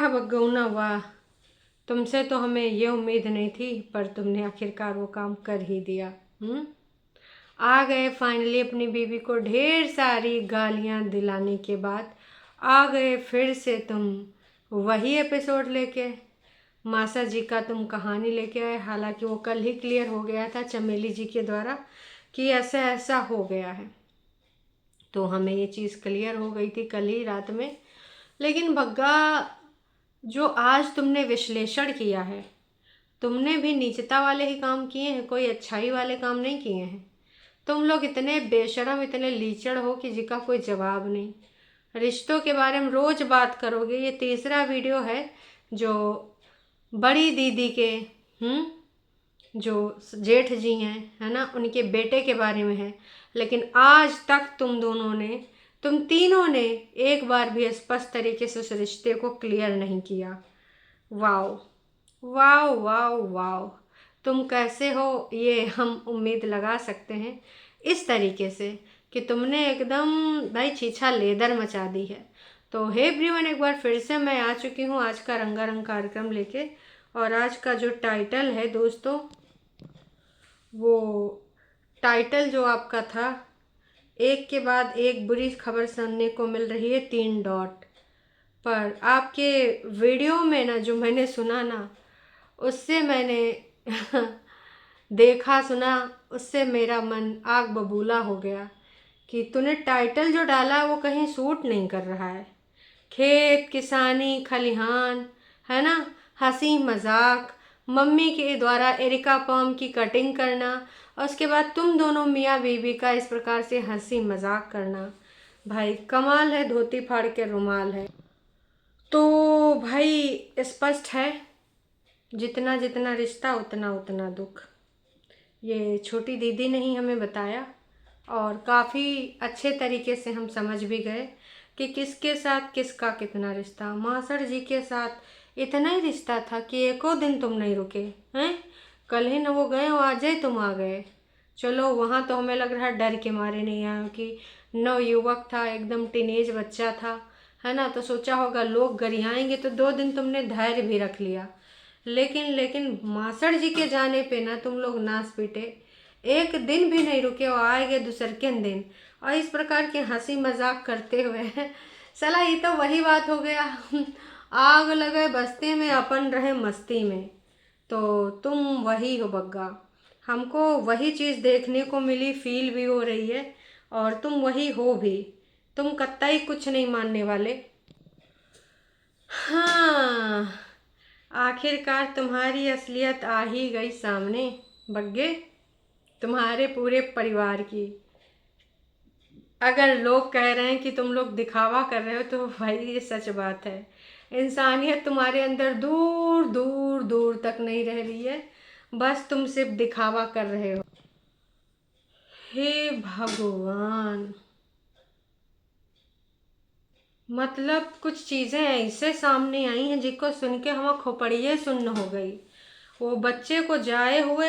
अब गौना वाह, तुमसे तो हमें ये उम्मीद नहीं थी, पर तुमने आखिरकार वो काम कर ही दिया। आ गए फाइनली अपनी बीवी को ढेर सारी गालियां दिलाने के बाद। आ गए फिर से तुम वही एपिसोड लेके। मासा जी का तुम कहानी लेके आए, हालांकि वो कल ही क्लियर हो गया था चमेली जी के द्वारा कि ऐसा ऐसा हो गया है, तो हमें ये चीज़ क्लियर हो गई थी कल ही रात में। लेकिन भग्गा, जो आज तुमने विश्लेषण किया है, तुमने भी नीचता वाले ही काम किए हैं, कोई अच्छाई वाले काम नहीं किए हैं। तुम लोग इतने बेशरम, इतने लीचड़ हो कि जिसका कोई जवाब नहीं। रिश्तों के बारे में रोज बात करोगे। ये तीसरा वीडियो है जो बड़ी दीदी के जो जेठ जी हैं, है ना, उनके बेटे के बारे में है। लेकिन आज तक तुम तीनों ने एक बार भी स्पष्ट तरीके से उस रिश्ते को क्लियर नहीं किया। वाओ वाओ वाओ वाओ, तुम कैसे हो ये हम उम्मीद लगा सकते हैं इस तरीके से कि तुमने एकदम भाई छीछा लेदर मचा दी है। तो हे एवरीवन, एक बार फिर से मैं आ चुकी हूँ आज का रंगारंग कार्यक्रम लेके। और आज का जो टाइटल है दोस्तों, वो टाइटल जो आपका था, एक के बाद एक बुरी खबर सुनने को मिल रही है, 3 डॉट। पर आपके वीडियो में ना जो मैंने सुना ना, उससे मैंने देखा सुना, उससे मेरा मन आग बबूला हो गया कि तूने टाइटल जो डाला वो कहीं सूट नहीं कर रहा है। खेत किसानी खलिहान, है ना, हंसी मजाक, मम्मी के द्वारा एरिका पाम की कटिंग करना, और उसके बाद तुम दोनों मियाँ बीवी का इस प्रकार से हंसी मजाक करना, भाई कमाल है, धोती फाड़ के रुमाल है। तो भाई स्पष्ट है, जितना जितना रिश्ता उतना उतना दुख। ये छोटी दीदी ने ही हमें बताया, और काफ़ी अच्छे तरीके से हम समझ भी गए कि किसके साथ किसका कितना रिश्ता। मासड़ जी के साथ इतना ही रिश्ता था कि एको दिन तुम नहीं रुके हैं। कल ही न वो गए और आज ही तुम आ गए। चलो वहाँ तो हमें लग रहा है डर के मारे नहीं आए, कि नव युवक था, एकदम टीनेज बच्चा था, है ना, तो सोचा होगा लोग गरियाएंगे, तो 2 दिन तुमने धैर्य भी रख लिया। लेकिन मासड़ जी के जाने पे ना तुम लोग नाच पीटे, एक दिन भी नहीं रुके और आए गए दूसर के दिन, और इस प्रकार के हंसी मजाक करते हुए सला ये तो वही बात हो गया आग लगे बस्ती में अपन रहे मस्ती में। तो तुम वही हो बग्गा, हमको वही चीज़ देखने को मिली, फील भी हो रही है, और तुम वही हो भी। तुम कतई कुछ नहीं मानने वाले। हाँ, आखिरकार तुम्हारी असलियत आ ही गई सामने बग्गे, तुम्हारे पूरे परिवार की। अगर लोग कह रहे हैं कि तुम लोग दिखावा कर रहे हो, तो भाई ये सच बात है। इंसानियत तुम्हारे अंदर दूर दूर दूर तक नहीं रह रही है, बस तुम सिर्फ दिखावा कर रहे हो। हे भगवान, मतलब कुछ चीज़ें ऐसे सामने आई हैं जिनको सुन के हम खोपड़िए सुन्न हो गई। वो बच्चे को जाए हुए,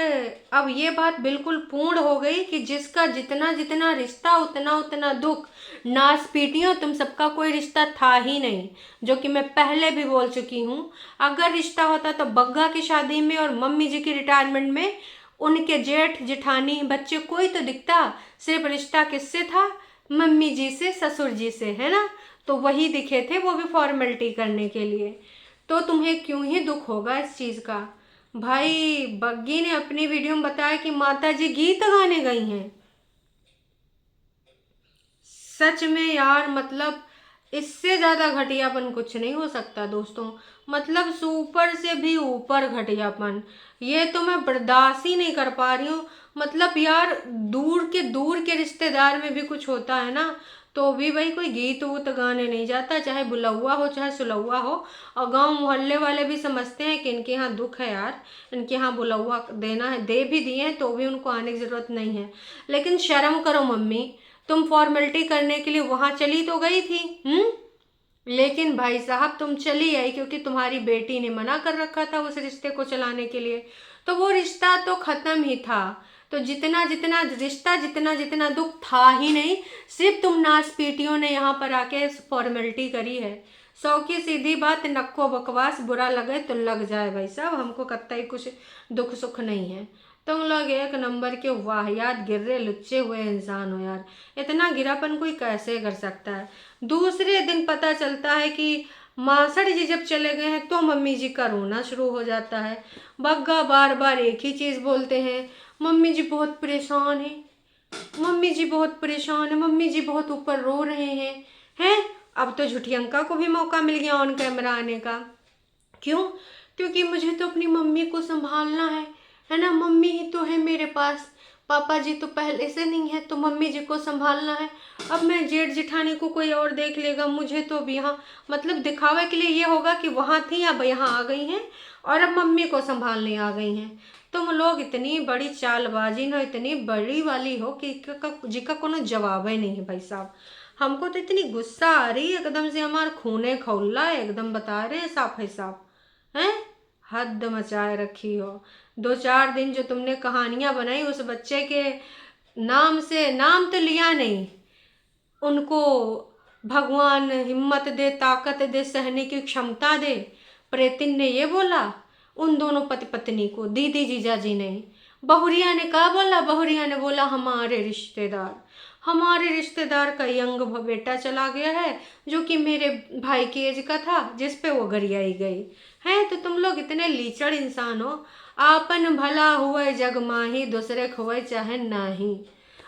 अब ये बात बिल्कुल पूर्ण हो गई कि जिसका जितना जितना रिश्ता उतना उतना दुख। नास पीटियों, तुम सबका कोई रिश्ता था ही नहीं, जो कि मैं पहले भी बोल चुकी हूँ। अगर रिश्ता होता तो बग्गा की शादी में और मम्मी जी की रिटायरमेंट में उनके जेठ जेठानी बच्चे कोई तो दिखता। सिर्फ रिश्ता किससे था? मम्मी जी से, ससुर जी से, है ना। तो वही दिखे थे, वो भी फॉर्मेलिटी करने के लिए। तो तुम्हें क्यों ही दुख होगा इस चीज़ का। भाई बग्गी ने अपनी वीडियो में बताया कि माता जी गीत गाने गई हैं। सच में यार, मतलब इससे ज़्यादा घटियापन कुछ नहीं हो सकता दोस्तों। मतलब सुपर से भी ऊपर घटियापन, ये तो मैं बर्दाश्त ही नहीं कर पा रही हूँ। मतलब यार, दूर के रिश्तेदार में भी कुछ होता है ना, तो भी भाई कोई गीत वूत गाने नहीं जाता, चाहे बुलौआ हो चाहे सुलौआ हो। और गांव मोहल्ले वाले भी समझते हैं कि इनके यहाँ दुख है यार, इनके यहाँ बुलौआ देना है, दे भी दिए हैं, तो भी उनको आने की ज़रूरत नहीं है। लेकिन शर्म करो मम्मी, तुम फॉर्मेलिटी करने के लिए वहां चली तो गई थी, लेकिन भाई साहब तुम चली आई क्योंकि तुम्हारी बेटी ने मना कर रखा था उस रिश्ते को चलाने के लिए। तो वो रिश्ता तो खत्म ही था। तो जितना जितना रिश्ता, जितना जितना दुख था ही नहीं, सिर्फ तुम नास पीटियों ने यहाँ पर आके फॉर्मेलिटी करी है। 100 की सीधी बात, नक्को बकवास, बुरा लगे तो लग जाए भाई साहब, हमको कतई कुछ दुख सुख नहीं है। तुम लोग एक नंबर के वाहियात गिर्रे लुच्चे हुए इंसान हो यार। इतना गिरापन कोई कैसे कर सकता है। दूसरे दिन पता चलता है कि मासड़ जी जब चले गए हैं तो मम्मी जी का रोना शुरू हो जाता है। बग्गा बार बार एक ही चीज़ बोलते हैं, मम्मी जी बहुत परेशान है, मम्मी जी बहुत परेशान है, मम्मी जी बहुत ऊपर रो रहे हैं। अब तो झुठियंका को भी मौका मिल गया ऑन कैमरा आने का। क्यों? क्योंकि मुझे तो अपनी मम्मी को संभालना है ना, मम्मी ही तो है मेरे पास, पापा जी तो पहले से नहीं है, तो मम्मी जी को संभालना है। अब मैं जेठ जिठानी को कोई और देख लेगा, मुझे तो अब यहाँ मतलब दिखावे के लिए ये होगा कि वहाँ थी अब यहाँ आ गई हैं और अब मम्मी को संभालने आ गई हैं। तुम लोग इतनी बड़ी चालबाजी ना, इतनी बड़ी वाली हो कि जिका कोनो जवाब ही नहीं है भाई साहब। हमको तो इतनी गुस्सा आ रही है एकदम से, हमारा खूने खौला है एकदम, बता रहे हैं साफ है साफ। हैं? हद मचाए रखी हो। 2-4 दिन जो तुमने कहानियां बनाई उस बच्चे के नाम से, नाम तो लिया नहीं, उनको भगवान हिम्मत दे, ताकत दे, सहने की क्षमता दे। प्रेतिन ने ये बोला उन दोनों पति पत्नी को, दीदी जीजा जी ने। बहुरिया ने क्या बोला? बहुरिया ने बोला हमारे रिश्तेदार का यंग बेटा चला गया है जो कि मेरे भाई की एज का था, जिस पे वो गरियाई गई है। तो तुम लोग इतने लीचड़ इंसान हो, आपन भला हुए जग माही, दूसरे खोए चाहे नाही।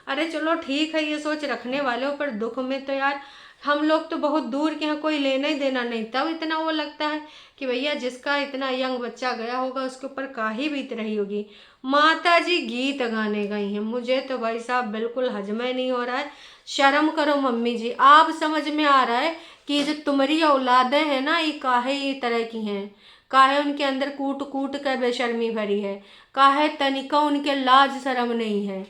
अरे चलो ठीक है, ये सोच रखने वाले हो, पर दुख में तो यार हम लोग तो बहुत दूर के हैं, कोई लेना ही देना नहीं, तब इतना वो लगता है कि भैया जिसका इतना यंग बच्चा गया होगा उसके ऊपर काहे बीत रही होगी। माता जी गीत गाने गई हैं, मुझे तो भाई साहब बिल्कुल हजम ही नहीं हो रहा है। शर्म करो मम्मी जी, आप समझ में आ रहा है कि जो तुम्हारी औलादें हैं ना, ये काहे ये तरह की हैं, काहे उनके अंदर कूट कूट कर बेशर्मी भरी है, काहे तनिका उनके लाज शर्म नहीं है।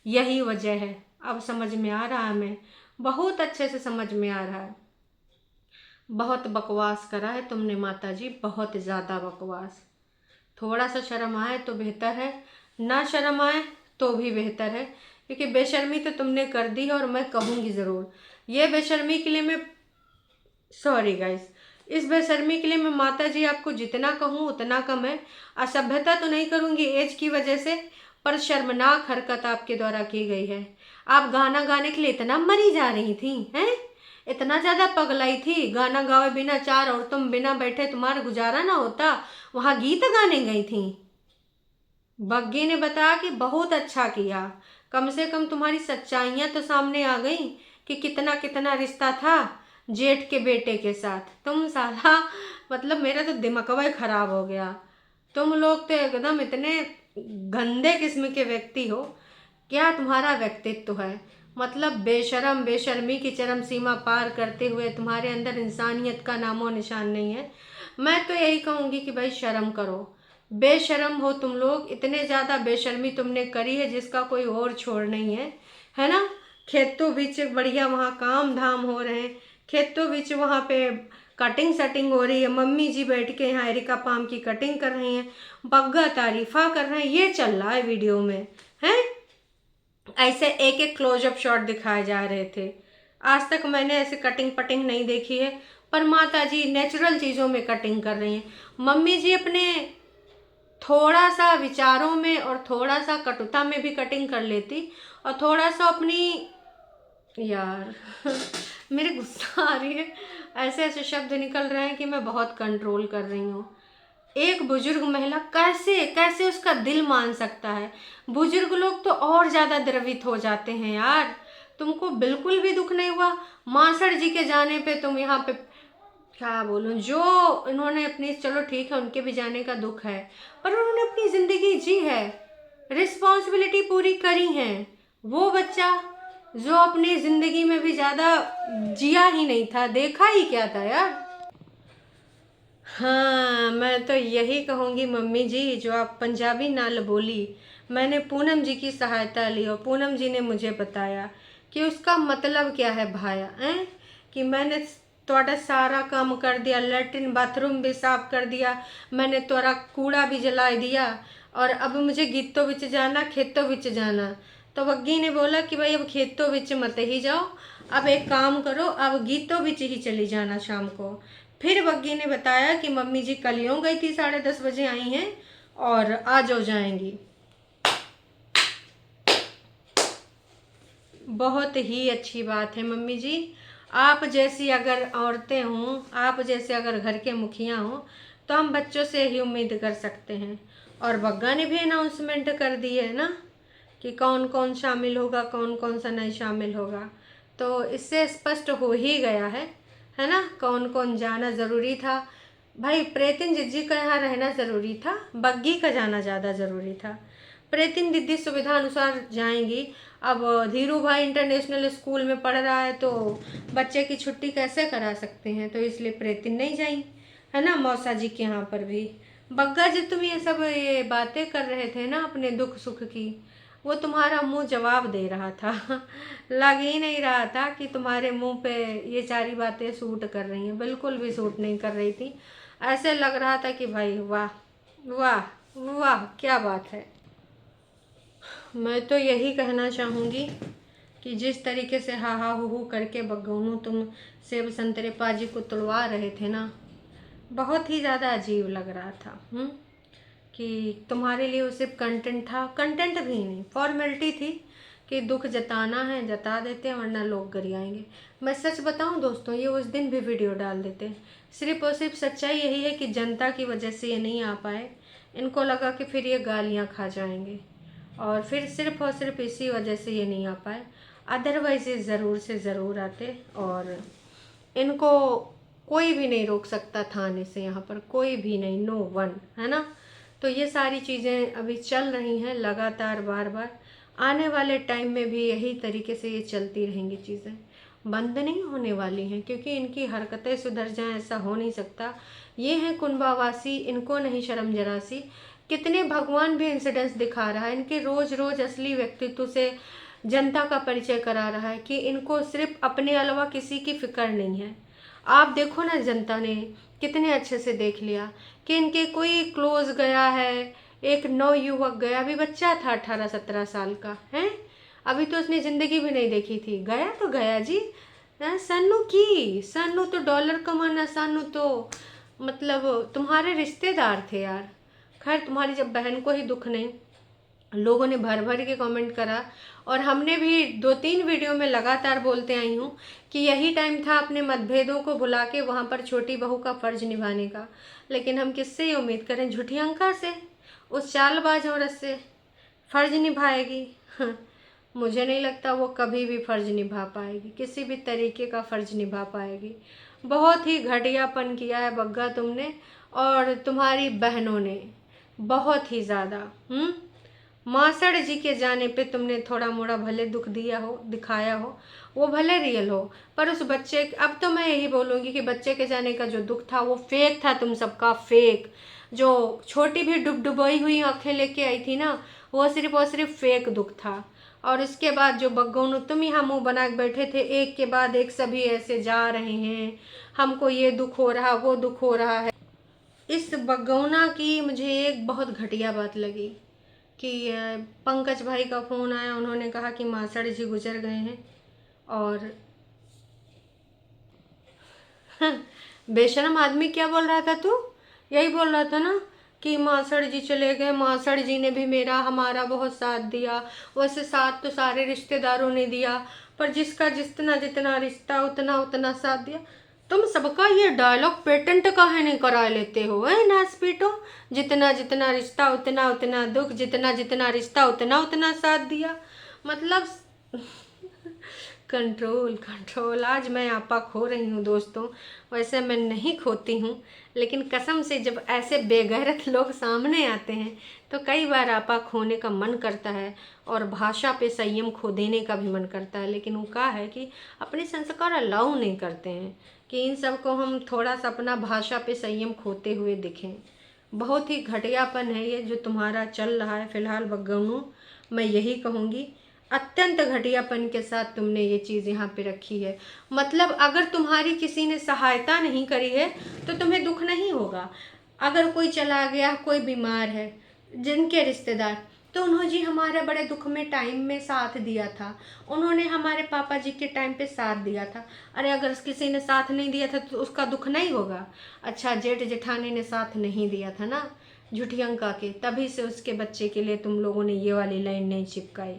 यही वजह है। अब समझ में आ रहा है, हमें बहुत अच्छे से समझ में आ रहा है। बहुत बकवास करा है तुमने माता जी, बहुत ज़्यादा बकवास। थोड़ा सा शर्म आए तो बेहतर है, ना शर्म आए तो भी बेहतर है, क्योंकि बेशर्मी तो तुमने कर दी है और मैं कहूँगी ज़रूर। ये बेशर्मी के लिए मैं सॉरी गाइस, इस बेशर्मी के लिए मैं माता जी आपको जितना कहूँ उतना कम है। असभ्यता तो नहीं करूँगी एज की वजह से, पर शर्मनाक हरकत आपके द्वारा की गई है। आप गाना गाने के लिए इतना मरी जा रही थी, हैं? इतना ज़्यादा पगलाई थी, गाना गावे बिना, 4 औरतों में बिना बैठे तुम्हारा गुजारा ना होता, वहाँ गीत गाने गई थी। बग्गी ने बताया कि बहुत अच्छा किया, कम से कम तुम्हारी सच्चाइयाँ तो सामने आ गई कि कितना कितना रिश्ता था जेठ के बेटे के साथ। तुम साला मतलब मेरा तो दिमाग ही खराब हो गया। तुम लोग तो एकदम इतने गंदे किस्म के व्यक्ति हो, क्या तुम्हारा व्यक्तित्व है, मतलब बेशरम, बेशर्मी की चरम सीमा पार करते हुए तुम्हारे अंदर इंसानियत का नामो निशान नहीं है। मैं तो यही कहूँगी कि भाई शर्म करो, बेशर्म हो तुम लोग, इतने ज़्यादा बेशर्मी तुमने करी है जिसका कोई और छोड़ नहीं है ना। खेतों बीच बढ़िया वहाँ काम धाम हो रहे हैं, खेतों बीच वहाँ पे कटिंग सेटिंग हो रही है, मम्मी जी बैठ के यहाँ एरिका पाम की कटिंग कर रही हैं, बग्गा तारीफा कर रहे हैं, ये चल रहा है वीडियो में हैं। ऐसे एक एक क्लोजअप शॉट दिखाए जा रहे थे। आज तक मैंने ऐसे कटिंग पटिंग नहीं देखी है, पर माता जी नेचुरल चीज़ों में कटिंग कर रही हैं। मम्मी जी अपने थोड़ा सा विचारों में और थोड़ा सा कटुता में भी कटिंग कर लेती, और थोड़ा सा अपनी यार मेरे गुस्सा आ रही है, ऐसे ऐसे शब्द निकल रहे हैं कि मैं बहुत कंट्रोल कर रही हूँ। एक बुजुर्ग महिला कैसे कैसे उसका दिल मान सकता है। बुजुर्ग लोग तो और ज़्यादा द्रवित हो जाते हैं यार। तुमको बिल्कुल भी दुख नहीं हुआ मासड़ जी के जाने पे? तुम यहाँ पे क्या बोलूँ, जो इन्होंने अपनी, चलो ठीक है उनके भी जाने का दुख है, पर उन्होंने अपनी ज़िंदगी जी है, रिस्पॉन्सिबिलिटी पूरी करी है। वो बच्चा जो अपनी ज़िंदगी में भी ज़्यादा जिया ही नहीं था, देखा ही क्या था यार। हाँ, मैं तो यही कहूँगी मम्मी जी, जो आप पंजाबी नाल बोली, मैंने पूनम जी की सहायता ली और पूनम जी ने मुझे बताया कि उसका मतलब क्या है भाया हैं, कि मैंने थोड़ा सारा काम कर दिया, लैट्रिन बाथरूम भी साफ कर दिया, मैंने थोड़ा कूड़ा भी जला दिया, और अब मुझे गीतों बिच जाना, खेतों बिच जाना। तो बग्गी ने बोला कि भाई अब खेतों बिच मत ही जाओ, अब एक काम करो, अब गीतों बिच ही चली जाना शाम को, फिर बग्गी ने बताया कि मम्मी जी कल यूँ गई थी, 10:30 बजे आई हैं और आज हो जाएंगी। बहुत ही अच्छी बात है मम्मी जी। आप जैसी अगर औरतें हों, आप जैसे अगर घर के मुखिया हों, तो हम बच्चों से ही उम्मीद कर सकते हैं। और बग्गा ने भी अनाउंसमेंट कर दी है ना कि कौन कौन शामिल होगा, कौन कौन सा नहीं शामिल होगा। तो इससे स्पष्ट हो ही गया है ना, कौन कौन जाना ज़रूरी था। भाई प्रेतिन जिज्जी का यहाँ रहना ज़रूरी था, बग्गी का जाना ज़्यादा ज़रूरी था। प्रेतिन दीदी सुविधा अनुसार जाएंगी। अब धीरू भाई इंटरनेशनल स्कूल में पढ़ रहा है तो बच्चे की छुट्टी कैसे करा सकते हैं, तो इसलिए प्रेतिन नहीं जाई, है ना। मौसा जी के यहाँ पर भी बग्गा जी तुम ये बातें कर रहे थे ना अपने दुख सुख की, वो तुम्हारा मुंह जवाब दे रहा था लग ही नहीं रहा था कि तुम्हारे मुंह पे ये सारी बातें सूट कर रही हैं, बिल्कुल भी सूट नहीं कर रही थी। ऐसे लग रहा था कि भाई वाह वाह वाह क्या बात है। मैं तो यही कहना चाहूँगी कि जिस तरीके से हा हा हू हू करके बग्गौनू तुम सेब संतरे पाजी को तुड़वा रहे थे ना, बहुत ही ज़्यादा अजीब लग रहा था। कि तुम्हारे लिए वो सिर्फ कंटेंट था, कंटेंट भी नहीं, फॉर्मेलिटी थी कि दुख जताना है जता देते हैं वरना लोग गरियाएंगे। मैं सच बताऊं दोस्तों, ये उस दिन भी वीडियो डाल देते, सिर्फ और सिर्फ सच्चाई यही है कि जनता की वजह से ये नहीं आ पाए। इनको लगा कि फिर ये गालियां खा जाएंगे और फिर सिर्फ और सिर्फ इसी वजह से ये नहीं आ पाए, अदरवाइज ये ज़रूर से ज़रूर आते। और इनको कोई भी नहीं रोक सकता थाने से, यहाँ पर कोई भी नहीं, नो वन, है ना। तो ये सारी चीज़ें अभी चल रही हैं लगातार बार बार, आने वाले टाइम में भी यही तरीके से ये चलती रहेंगी, चीज़ें बंद नहीं होने वाली हैं क्योंकि इनकी हरकतें सुधर जाएं ऐसा हो नहीं सकता। ये हैं कुंभावासी, इनको नहीं शर्म जरा सी। कितने भगवान भी इंसिडेंट्स दिखा रहा है, इनके रोज़ रोज़ असली व्यक्तित्व से जनता का परिचय करा रहा है कि इनको सिर्फ अपने अलावा किसी की फिक्र नहीं है। आप देखो ना, जनता ने कितने अच्छे से देख लिया कि इनके कोई क्लोज गया है, एक नवयुवक गया, अभी बच्चा था 18-17 साल का है, अभी तो उसने ज़िंदगी भी नहीं देखी थी, गया तो गया जी। सन्नू तो डॉलर कमाना, सन्नू तो मतलब तुम्हारे रिश्तेदार थे यार। खैर तुम्हारी जब बहन को ही दुख नहीं, लोगों ने भर भर के कमेंट करा और हमने भी 2-3 वीडियो में लगातार बोलते आई हूँ कि यही टाइम था अपने मतभेदों को भुला के वहाँ पर छोटी बहू का फर्ज निभाने का। लेकिन हम किससे ये उम्मीद करें, झूठी अंका से, उस चालबाज औरत से फर्ज निभाएगी। मुझे नहीं लगता वो कभी भी फर्ज निभा पाएगी, किसी भी तरीके का फर्ज निभा पाएगी। बहुत ही घटियापन किया है बग्गा तुमने और तुम्हारी बहनों ने, बहुत ही ज़्यादा। मासड़ जी के जाने पे तुमने थोड़ा मोड़ा भले दुख दिया हो, दिखाया हो, वो भले रियल हो, पर उस बच्चे, अब तो मैं यही बोलूँगी कि बच्चे के जाने का जो दुख था वो फेक था, तुम सबका फेक। जो छोटी भी डुबोई हुई आंखें लेके आई थी ना, वो सिर्फ फेक दुख था। और इसके बाद जो बग्गौनू तुम यहाँ मुंह बना के बैठे थे, एक के बाद एक सभी ऐसे जा रहे हैं, हमको ये दुख हो रहा, वो दुख हो रहा है। इस बग्गौना की मुझे एक बहुत घटिया बात लगी कि पंकज भाई का फ़ोन आया, उन्होंने कहा कि मासड़ जी गुजर गए हैं और बेशरम आदमी क्या बोल रहा था तू, यही बोल रहा था ना कि मासड़ जी चले गए, मासड़ जी ने भी मेरा हमारा बहुत साथ दिया। वैसे साथ तो सारे रिश्तेदारों ने दिया, पर जिसका जितना जितना रिश्ता उतना उतना साथ दिया। तुम सबका ये डायलॉग पेटेंट काहे नहीं करा लेते हो, है नास पीटो, जितना जितना रिश्ता उतना उतना दुख, जितना जितना रिश्ता उतना उतना साथ दिया। मतलब कंट्रोल कंट्रोल। आज मैं आपा खो रही हूँ दोस्तों, वैसे मैं नहीं खोती हूँ, लेकिन कसम से जब ऐसे बेगैरत लोग सामने आते हैं तो कई बार आपा खोने का मन करता है और भाषा पे संयम खो देने का भी मन करता है। लेकिन वो क्या है कि अपने संस्कार अलाउ नहीं करते हैं कि इन सब को हम थोड़ा सा अपना भाषा पे संयम खोते हुए दिखें। बहुत ही घटियापन है ये जो तुम्हारा चल रहा है फिलहाल बग्गौनू, मैं यही कहूँगी। अत्यंत घटियापन के साथ तुमने ये चीज़ यहाँ पे रखी है। मतलब अगर तुम्हारी किसी ने सहायता नहीं करी है तो तुम्हें दुख नहीं होगा। अगर कोई चला गया, कोई बीमार है, जिनके रिश्तेदार, तो उन्होंने जी हमारे बड़े दुख में टाइम में साथ दिया था, उन्होंने हमारे पापा जी के टाइम पे साथ दिया था। अरे अगर किसी ने साथ नहीं दिया था तो उसका दुख नहीं होगा। अच्छा जेठ जेठानी ने साथ नहीं दिया था ना झुठियंका के, तभी से उसके बच्चे के लिए तुम लोगों ने ये वाली लाइन नहीं चिपकाई,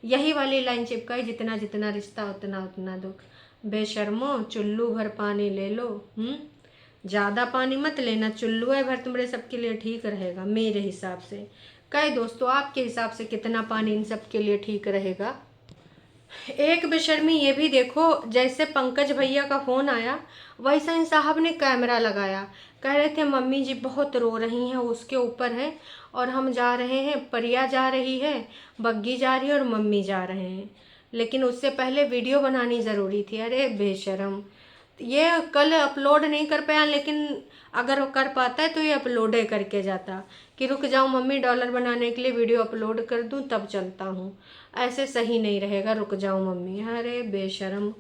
यही वाली लाइन चिपकाई, जितना जितना रिश्ता उतना उतना दुख। बेशर्मो चुल्लू भर पानी ले लो, ज़्यादा पानी मत लेना, चुल्लू भर तुम्हारे सबके लिए ठीक रहेगा मेरे हिसाब से। कहे दोस्तों आपके हिसाब से कितना पानी इन सब के लिए ठीक रहेगा? एक बेशर्मी ये भी देखो, जैसे पंकज भैया का फ़ोन आया वैसा इन साहब ने कैमरा लगाया, कह रहे थे मम्मी जी बहुत रो रही हैं, उसके ऊपर है और हम जा रहे हैं, परिया जा रही है, बग्गी जा रही है और मम्मी जा रहे हैं, लेकिन उससे पहले वीडियो बनानी ज़रूरी थी। अरे बेशरम, ये कल अपलोड नहीं कर पाया, लेकिन अगर वो कर पाता है तो ये अपलोड ही करके जाता कि रुक जाओ मम्मी डॉलर बनाने के लिए वीडियो अपलोड कर दूं तब चलता हूँ, ऐसे सही नहीं रहेगा, रुक जाओ मम्मी। अरे बेशरम,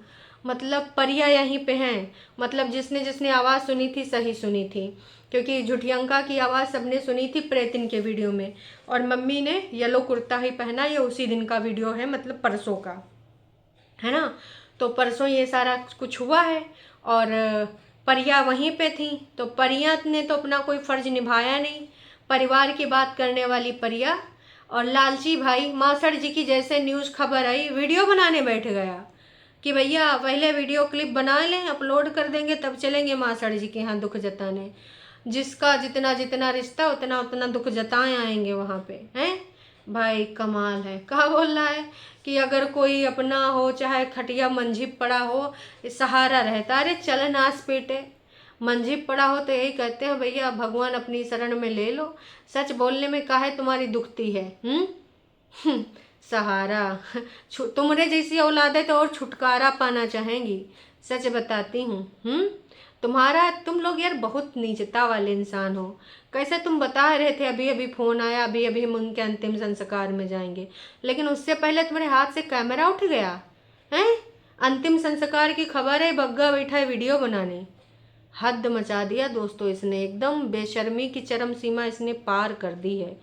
मतलब परिया यहीं पे हैं, मतलब जिसने जिसने आवाज़ सुनी थी सही सुनी थी, क्योंकि झुठियंका की आवाज़ सबने सुनी थी प्रेतिन के वीडियो में, और मम्मी ने येलो कुर्ता ही पहना, ये उसी दिन का वीडियो है, मतलब परसों का है ना। तो परसों ये सारा कुछ हुआ है और परिया वहीं पे थी, तो परिया ने तो अपना कोई फ़र्ज निभाया नहीं, परिवार की बात करने वाली परिया, और लालची भाई मासड़ जी की जैसे न्यूज़ खबर आई वीडियो बनाने बैठ गया कि भैया पहले वीडियो क्लिप बना लें अपलोड कर देंगे तब चलेंगे मासड़ जी के यहाँ दुख जताने, जिसका जितना जितना रिश्ता उतना उतना दुख जताए आएंगे वहाँ पे हैं। भाई कमाल है, कहा बोल रहा है कि अगर कोई अपना हो चाहे खटिया मंझिप पड़ा हो सहारा रहता, अरे चल नाच पीटे, मंझिप पड़ा हो तो यही कहते हैं भैया भगवान अपनी शरण में ले लो, सच बोलने में काहे तुम्हारी दुखती है। सहारा तुम्हारे जैसी औलादें तो और छुटकारा पाना चाहेंगी, सच बताती हूँ। तुम लोग यार बहुत नीचता वाले इंसान हो। कैसे तुम बता रहे थे अभी अभी फ़ोन आया, अभी अभी हम उनके अंतिम संस्कार में जाएंगे, लेकिन उससे पहले तुम्हारे हाथ से कैमरा उठ गया है। अंतिम संस्कार की खबर है, बग्गा बैठा है वीडियो बनाने। हद मचा दिया दोस्तों इसने, एकदम बेशर्मी की चरम सीमा इसने पार कर दी है।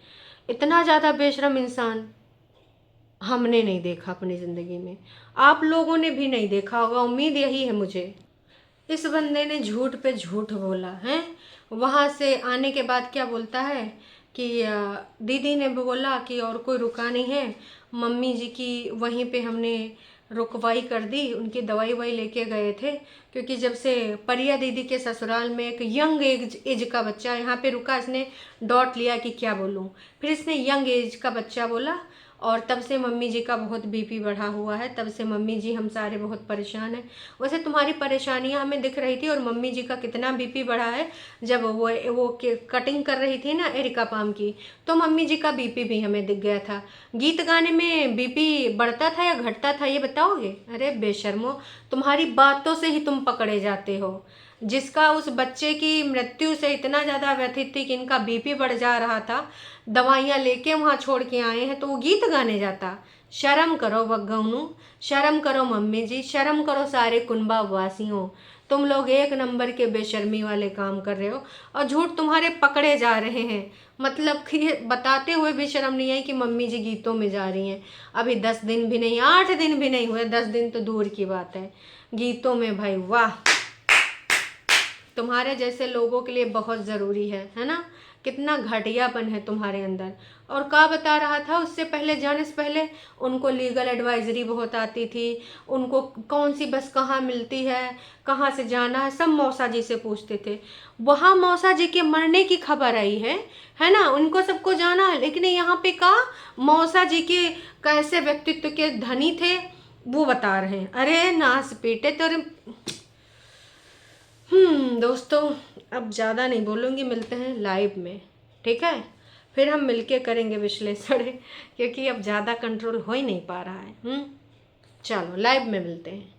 इतना ज़्यादा बेशरम इंसान हमने नहीं देखा अपनी ज़िंदगी में, आप लोगों ने भी नहीं देखा होगा, उम्मीद यही है मुझे। इस बंदे ने झूठ पे झूठ बोला है, वहाँ से आने के बाद क्या बोलता है कि दीदी ने बोला कि और कोई रुका नहीं है, मम्मी जी की वहीं पे हमने रुकवाई कर दी, उनकी दवाई ववाई लेके गए थे, क्योंकि जब से परिया दीदी के ससुराल में एक यंग एज का बच्चा यहाँ पे रुका, इसने डॉट लिया कि क्या बोलूँ, फिर इसने यंग एज का बच्चा बोला, और तब से मम्मी जी का बहुत बीपी बढ़ा हुआ है, तब से मम्मी जी हम सारे बहुत परेशान हैं। वैसे तुम्हारी परेशानियां हमें दिख रही थी, और मम्मी जी का कितना बीपी बढ़ा है, जब वो कटिंग कर रही थी ना एरिका पाम की, तो मम्मी जी का बीपी भी हमें दिख गया था। गीत गाने में बीपी बढ़ता था या घटता था ये बताओगे? अरे बेशर्मो, तुम्हारी बातों से ही तुम पकड़े जाते हो। जिसका उस बच्चे की मृत्यु से इतना ज़्यादा व्यथित थी कि इनका बीपी बढ़ जा रहा था, दवाइयाँ लेके वहाँ छोड़ के आए हैं, तो वो गीत गाने जाता। शर्म करो बग्गौनू, शर्म करो मम्मी जी, शर्म करो सारे कुनबा वासियों, तुम लोग एक नंबर के बेशर्मी वाले काम कर रहे हो, और झूठ तुम्हारे पकड़े जा रहे हैं। मतलब कि ये बताते हुए भी शर्म नहीं आई कि मम्मी जी गीतों में जा रही हैं। अभी 10 दिन भी नहीं, 8 दिन भी नहीं हुए, 10 दिन तो दूर की बात है, गीतों में। भाई वाह, तुम्हारे जैसे लोगों के लिए बहुत ज़रूरी है ना। कितना घटियापन है तुम्हारे अंदर। और क्या बता रहा था उससे पहले, जाने से पहले उनको लीगल एडवाइजरी बहुत आती थी, उनको कौन सी बस कहाँ मिलती है, कहाँ से जाना है, सब मौसा जी से पूछते थे। वहाँ मौसा जी के मरने की खबर आई है ना, उनको सबको जाना है, लेकिन यहाँ पे का मौसा जी के कैसे व्यक्तित्व के धनी थे वो बता रहे हैं। अरे नास पीटे तो। दोस्तों अब ज़्यादा नहीं बोलूँगी, मिलते हैं लाइव में, ठीक है? फिर हम मिलके करेंगे विश्लेषण, क्योंकि अब ज़्यादा कंट्रोल हो ही नहीं पा रहा है। चलो लाइव में मिलते हैं।